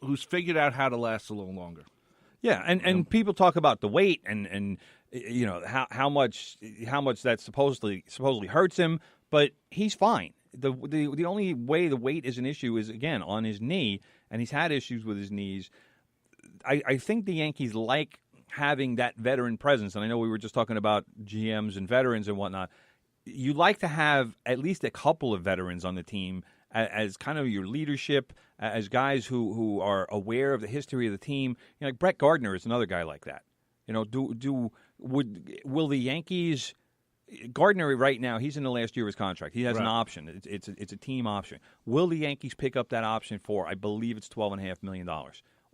who's figured out how to last a little longer. Yeah, and people talk about the weight and you know how much that supposedly hurts him, but he's fine. The only way the weight is an issue is, again, on his knee, and he's had issues with his knees. I think the Yankees like having that veteran presence, and I know we were just talking about GMs and veterans and whatnot. You like to have at least a couple of veterans on the team as kind of your leadership, as guys who are aware of the history of the team. You know, like Brett Gardner is another guy like that. You know, will the Yankees? Gardner right now, he's in the last year of his contract. He has an option. It's a team option. Will the Yankees pick up that option for? I believe it's $12.5 million.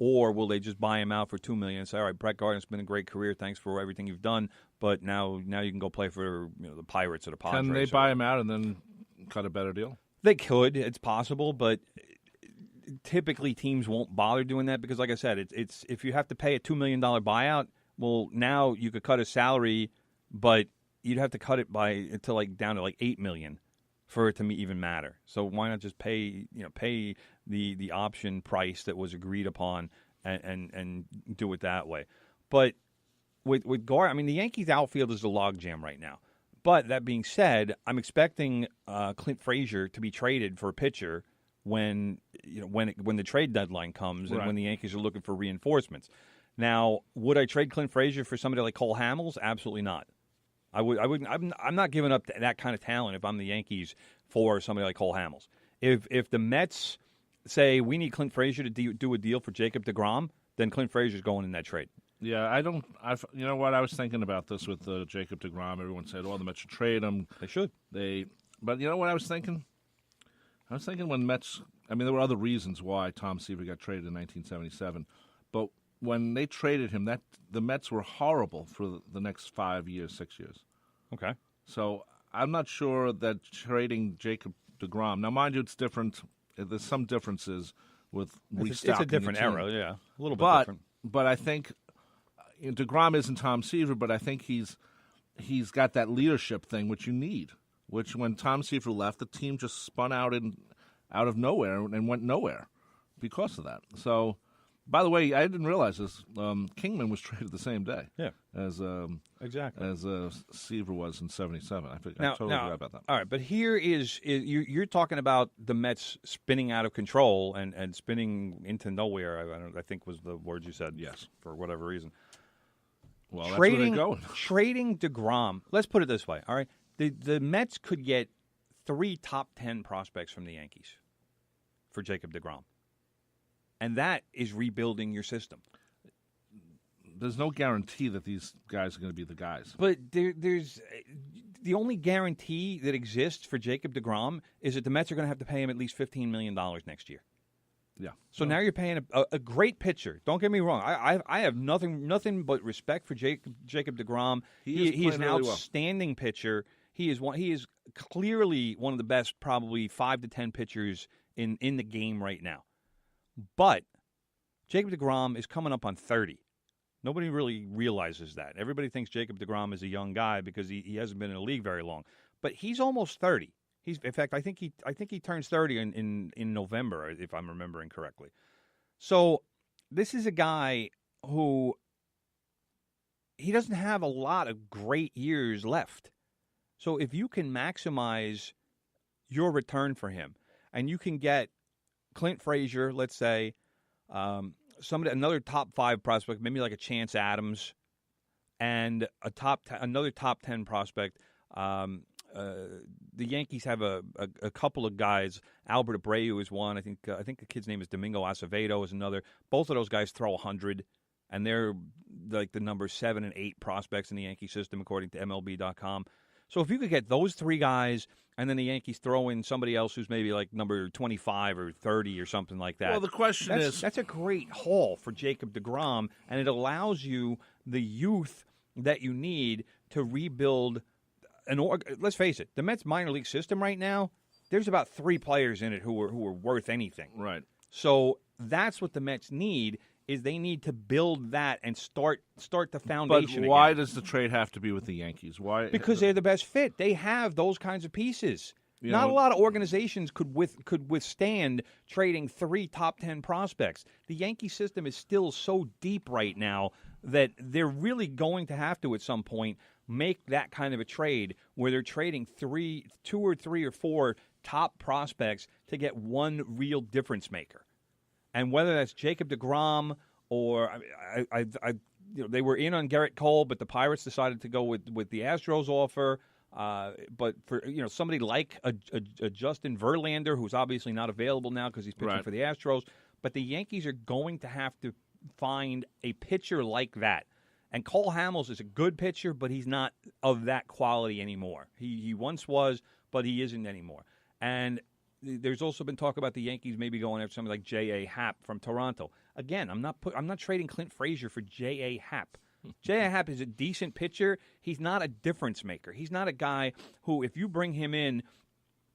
Or will they just buy him out for $2 million and say, all right, Brett Gardner's been a great career. Thanks for everything you've done, but now you can go play for the Pirates or the Padres. Can they buy him out and then cut a better deal? They could. It's possible, but typically teams won't bother doing that because, like I said, it's if you have to pay a $2 million buyout, well, now you could cut his salary, but you'd have to cut it down to like $8 million for it to even matter. So why not just pay the option price that was agreed upon and do it that way? But with Gardner, I mean, the Yankees outfield is a logjam right now. But that being said, I'm expecting Clint Frazier to be traded for a pitcher when the trade deadline comes and when the Yankees are looking for reinforcements. Now, would I trade Clint Frazier for somebody like Cole Hamels? Absolutely not. I wouldn't. I'm not giving up that kind of talent if I'm the Yankees for somebody like Cole Hamels. If the Mets say we need Clint Frazier to do a deal for Jacob deGrom, then Clint Frazier's going in that trade. Yeah, you know what? I was thinking about this with Jacob deGrom. Everyone said, "Oh, the Mets should trade him." They should. But you know what I was thinking? I was thinking when Mets. I mean, there were other reasons why Tom Seaver got traded in 1977, but when they traded him, the Mets were horrible for the next 5 years, 6 years. Okay. So I'm not sure that trading Jacob deGrom. Now, mind you, it's different. There's some differences with restocking. It's a different era, yeah, a little bit different. But I think deGrom isn't Tom Seaver, but I think he's got that leadership thing which you need. Which when Tom Seaver left, the team just spun out of nowhere and went nowhere because of that. So. By the way, I didn't realize this. Kingman was traded the same day. Yeah. As exactly as Seaver was in '77. I totally forgot about that. All right, but here is you're talking about the Mets spinning out of control and spinning into nowhere. I think was the word you said. Yes. For whatever reason. Well, that's where they're going. Trading deGrom. Let's put it this way. All right, the Mets could get 3 top 10 prospects from the Yankees for Jacob deGrom. And that is rebuilding your system. There's no guarantee that these guys are going to be the guys. But there's the only guarantee that exists for Jacob deGrom is that the Mets are going to have to pay him at least $15 million next year. Yeah. So now you're paying a great pitcher. Don't get me wrong. I have nothing but respect for Jacob deGrom. He is an outstanding pitcher. He is clearly one of the best, probably 5 to 10 pitchers in the game right now. But Jacob deGrom is coming up on 30. Nobody really realizes that. Everybody thinks Jacob deGrom is a young guy because he hasn't been in the league very long. But he's almost 30. In fact, I think he turns 30 in November, if I'm remembering correctly. So this is a guy who he doesn't have a lot of great years left. So if you can maximize your return for him and you can get Clint Frazier, let's say, another top 5 prospect, maybe like a Chance Adams, and another top 10 prospect. The Yankees have a couple of guys. Albert Abreu is one. I think the kid's name is Domingo Acevedo is another. Both of those guys throw 100, and they're like the number 7 and 8 prospects in the Yankee system according to MLB.com. So if you could get those 3 guys, and then the Yankees throw in somebody else who's maybe like number 25 or 30 or something like that. Well, the question is... That's a great haul for Jacob deGrom, and it allows you the youth that you need to rebuild let's face it, the Mets minor league system right now, there's about 3 players in it who are worth anything. Right. So that's what the Mets need, is they need to build that and start the foundation. But why does the trade have to be with the Yankees? Why? Because they're the best fit. They have those kinds of pieces. Not a lot of organizations could withstand trading 3 top 10 prospects. The Yankee system is still so deep right now that they're really going to have to, at some point, make that kind of a trade where they're trading 2 or 3 or 4 top prospects to get one real difference maker. And whether that's Jacob deGrom or they were in on Garrett Cole, but the Pirates decided to go with the Astros offer. But for somebody like a Justin Verlander, who's obviously not available now because he's pitching for the Astros, but the Yankees are going to have to find a pitcher like that. And Cole Hamels is a good pitcher, but he's not of that quality anymore. He once was, but he isn't anymore. And there's also been talk about the Yankees maybe going after somebody like J.A. Happ from Toronto. Again, I'm not trading Clint Frazier for J.A. Happ. J.A. Happ is a decent pitcher. He's not a difference maker. He's not a guy who, if you bring him in,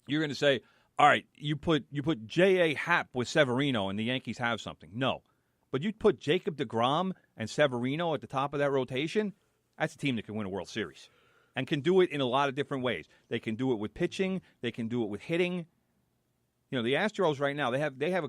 you're going to say, all right, you put J.A. Happ with Severino and the Yankees have something. No. But you put Jacob deGrom and Severino at the top of that rotation, that's a team that can win a World Series and can do it in a lot of different ways. They can do it with pitching. They can do it with hitting. The Astros right now, they have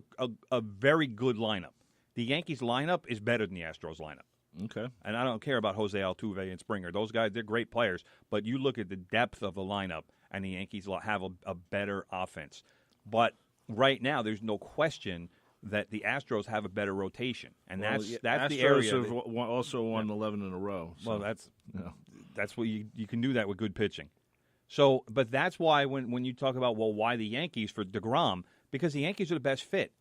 a very good lineup. The Yankees lineup is better than the Astros lineup. Okay. And I don't care about Jose Altuve and Springer. Those guys, they're great players. But you look at the depth of the lineup, and the Yankees have a better offense. But right now, there's no question that the Astros have a better rotation. And that's the area. Astros have also won 11 in a row. So. Well, that's what you can do that with good pitching. So, but that's why when you talk about, why the Yankees for deGrom, because the Yankees are the best fit.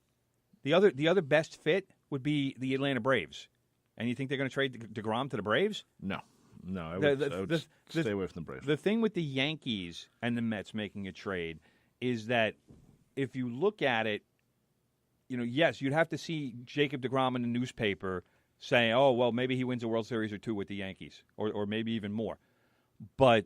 The other best fit would be the Atlanta Braves. And you think they're going to trade deGrom to the Braves? No. I would stay away from the Braves. The thing with the Yankees and the Mets making a trade is that if you look at it, yes, you'd have to see Jacob deGrom in the newspaper saying, oh, well, maybe he wins a World Series or 2 with the Yankees, or maybe even more. But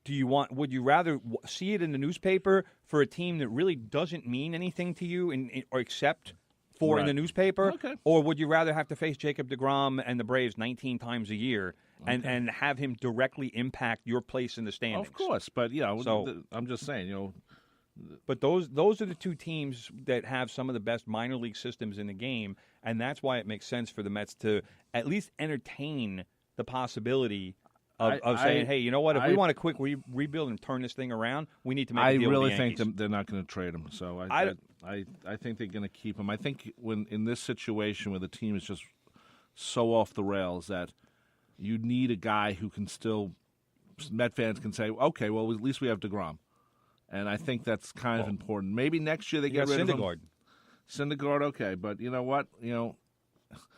would you rather see it in the newspaper for a team that really doesn't mean anything to you or except for in the newspaper? Okay. Or would you rather have to face Jacob deGrom and the Braves 19 times a year and have him directly impact your place in the standings? Of course, but I'm just saying, But those are the two teams that have some of the best minor league systems in the game, and that's why it makes sense for the Mets to at least entertain the possibility of saying, hey, you know what? If we want a quick rebuild and turn this thing around, we need to make a deal with the Yankees. I really think they're not going to trade him. So I think they're going to keep him. I think when in this situation where the team is just so off the rails that you need a guy who can still – Met fans can say, okay, well, at least we have deGrom. And I think that's kind of important. Maybe next year they get rid of him. Syndergaard, okay. But you know what?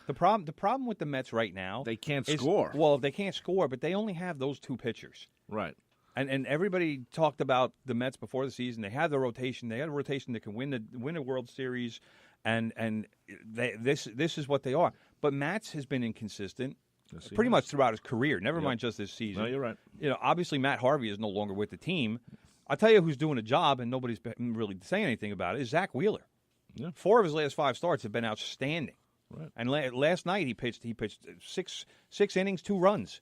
The problem with the Mets right now, they can't score. Well, they can't score, but they only have those 2 pitchers. Right. And everybody talked about the Mets before the season. They had the rotation. They had a rotation that can win a World Series, and this is what they are. But Matz has been inconsistent pretty much throughout his career. Never mind just this season. No, you're right. Obviously Matt Harvey is no longer with the team. I'll tell you who's doing a job, and nobody's been really saying anything about it, is Zach Wheeler. Yeah. 4 of his last 5 starts have been outstanding. Right. And last night he pitched 6 innings, 2 runs.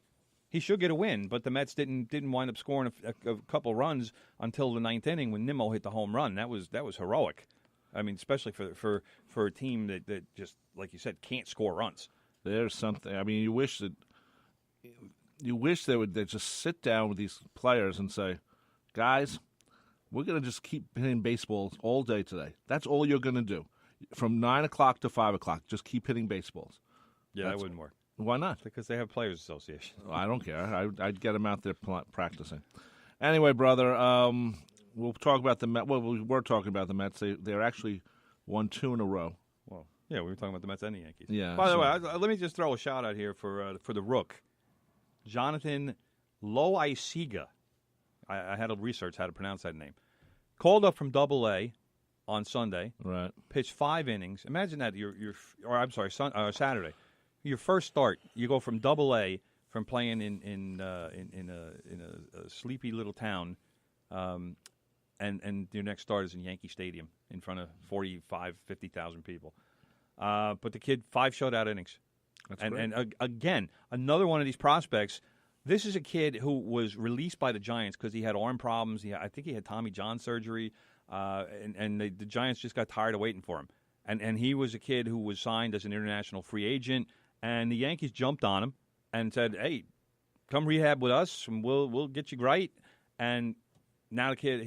He should get a win, but the Mets didn't wind up scoring a couple runs until the 9th inning when Nimmo hit the home run. That was heroic. I mean, especially for a team that just, like you said, can't score runs. There's something. I mean, you wish they would just sit down with these players and say, guys, we're going to just keep hitting baseballs all day today. That's all you're going to do. From 9 o'clock to 5 o'clock, just keep hitting baseballs. Yeah, that wouldn't work. Why not? Because they have Players Association. Well, I don't care. I'd get them out there practicing. Anyway, brother, we'll talk about the Mets. Well, we were talking about the Mets. They're actually won 2 in a row. Well, yeah, we were talking about the Mets and the Yankees. Yeah. By the way, let me just throw a shout out here for the Rook, Jonathan Loaisiga. I had to research how to pronounce that name. Called up from Double-A on Sunday. Right. Pitched 5 innings. Imagine that. Saturday. Your first start, you go from Double-A, from playing in a sleepy little town, and your next start is in Yankee Stadium in front of 50,000 people. But the kid, 5 shutout innings. That's great. And again, another one of these prospects This is a kid who was released by the Giants because he had arm problems. I think he had Tommy John surgery, and the Giants just got tired of waiting for him. And he was a kid who was signed as an international free agent, and the Yankees jumped on him and said, "Hey, come rehab with us, and we'll get you right." And now the kid,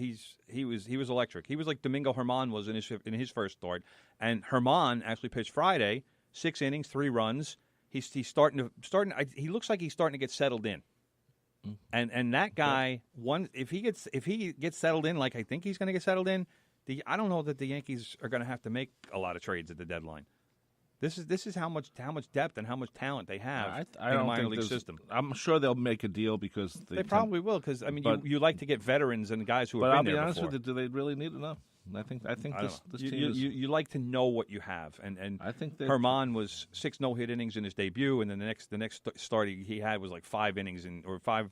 he was electric. He was like Domingo Germán was in his first start. And Germán actually pitched Friday, 6 innings, 3 runs. He's starting. He looks like he's starting to get settled in. And that guy, if he gets settled in like I think he's going to get settled in, I don't know that the Yankees are going to have to make a lot of trades at the deadline. This is how much depth and how much talent they have in the minor league system. I'm sure they'll make a deal because they probably will. Because I mean, you like to get veterans and guys who have been there before. But I'll be honest with you, do they really need to know? I think this team is. You like to know what you have, and I think Germán was 6 no-hit innings in his debut, and then the next start he had was like 5 innings or five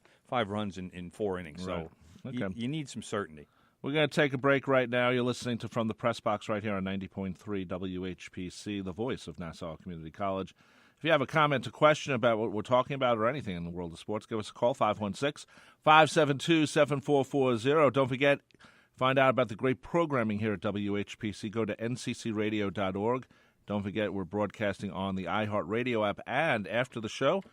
runs in 4 innings. Right. So you need some certainty. We're going to take a break right now. You're listening to From the Press Box right here on 90.3 WHPC, the voice of Nassau Community College. If you have a comment, a question about what we're talking about or anything in the world of sports, give us a call, 516-572-7440. Don't forget, find out about the great programming here at WHPC. Go to nccradio.org. Don't forget, we're broadcasting on the iHeartRadio app, and after the show,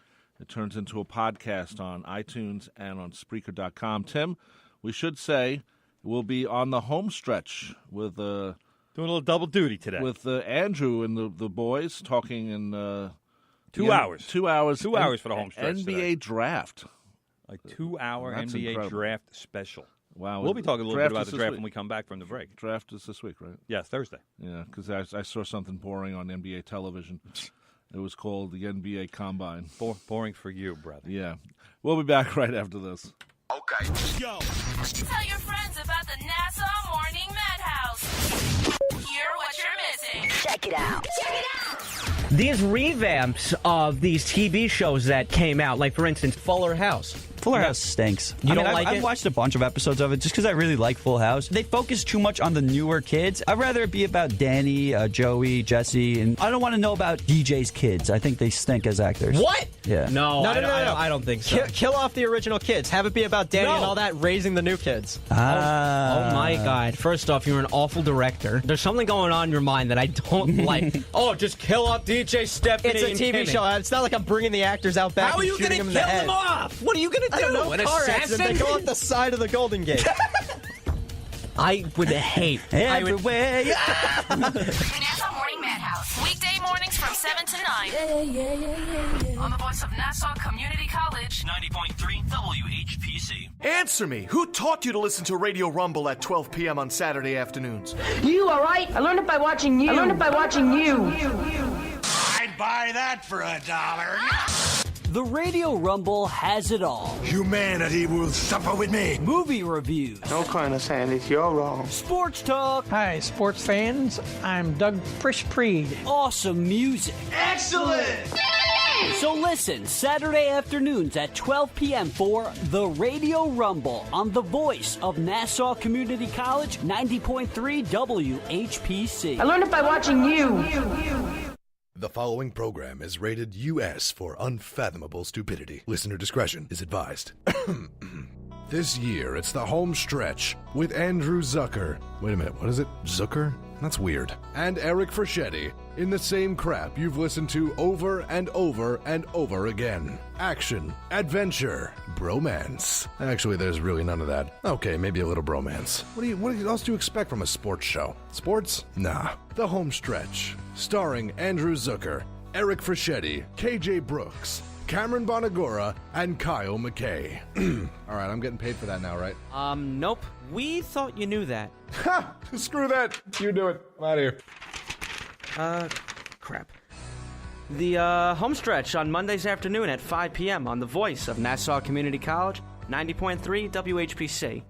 it turns into a podcast on iTunes and on Spreaker.com. Tim, we should say we'll be on the home stretch with doing a little double duty today with Andrew and the boys talking in 2 hours. 2 hours. 2 hours for the home stretch. NBA today. draft. A 2-hour That's NBA incredible. draft special. Wow. We'll be talking a little bit about the draft when we come back from the break. Draft is this week, right? Yeah, Thursday. Yeah, because I saw something boring on NBA television. It was called the NBA Combine. Boring for you, brother. Yeah. We'll be back right after this. Okay. Yo. Tell your friends about the Nassau Morning Madhouse. Hear what you're missing. Check it out. Check it out. These revamps of these TV shows that came out, like, for instance, Fuller House. Fuller House stinks. You don't like it? I've watched a bunch of episodes of it just because I really like Full House. They focus too much on the newer kids. I'd rather it be about Danny, Joey, Jesse, and I don't want to know about DJ's kids. I think they stink as actors. What? Yeah. No, I don't think so. Kill off the original kids. Have it be about Danny and all that, raising the new kids. Oh my God. First off, you're an awful director. There's something going on in your mind that I don't like. Just kill off DJ, Stephanie, It's a and TV Timmy. show. It's not like I'm bringing the actors out back How are and you shooting going them to in the kill head. them off? What are you going to do? I don't know. An Car assassin? accident. They go off the side of the Golden Gate. I would hate. Everywhere. The Nassau Morning Madhouse. Weekday mornings from 7 to 9. On the voice of Nassau Community College. 90.3 WHPC. Answer me. Who taught you to listen to Radio Rumble at 12 p.m. on Saturday afternoons? You, all right? I learned it by watching you. I'd buy that for $1. The Radio Rumble has it all. Humanity will suffer with me. Movie reviews. Don't kind of saying it, you're wrong. Sports talk. Hi, sports fans. I'm Doug Frisch-Preed. Awesome music. Excellent! So listen, Saturday afternoons at 12 p.m. for The Radio Rumble on the voice of Nassau Community College, 90.3 WHPC. I learned it by watching you. The following program is rated U.S. for unfathomable stupidity. Listener discretion is advised. This year, it's the home stretch with Andrew Zucker. Wait a minute, what is it? Zucker? That's weird. And Eric Fraschetti in the same crap you've listened to over and over and over again. Action, adventure, bromance. Actually, there's really none of that. Okay, maybe a little bromance. What else do you expect from a sports show? Sports? Nah. The home stretch, starring Andrew Zucker, Eric Fraschetti, KJ Brooks, Cameron Bonagora, and Kyle McKay. All right, I'm getting paid for that now, right? Nope. We thought you knew that. Ha! Screw that. You do it. I'm out of here. Crap. The home stretch on Mondays afternoon at 5 p.m. on the voice of Nassau Community College, 90.3 WHPC.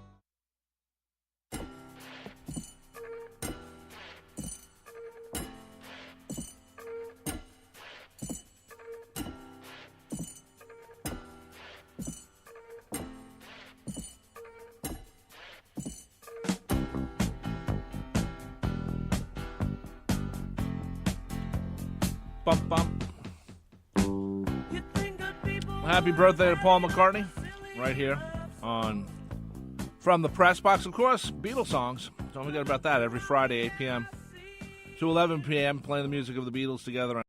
Bump, bump. Happy birthday to Paul McCartney, right here on From the Press Box. Of course, Beatles songs. Don't forget about that every Friday, 8 p.m. to 11 p.m., playing the music of the Beatles together.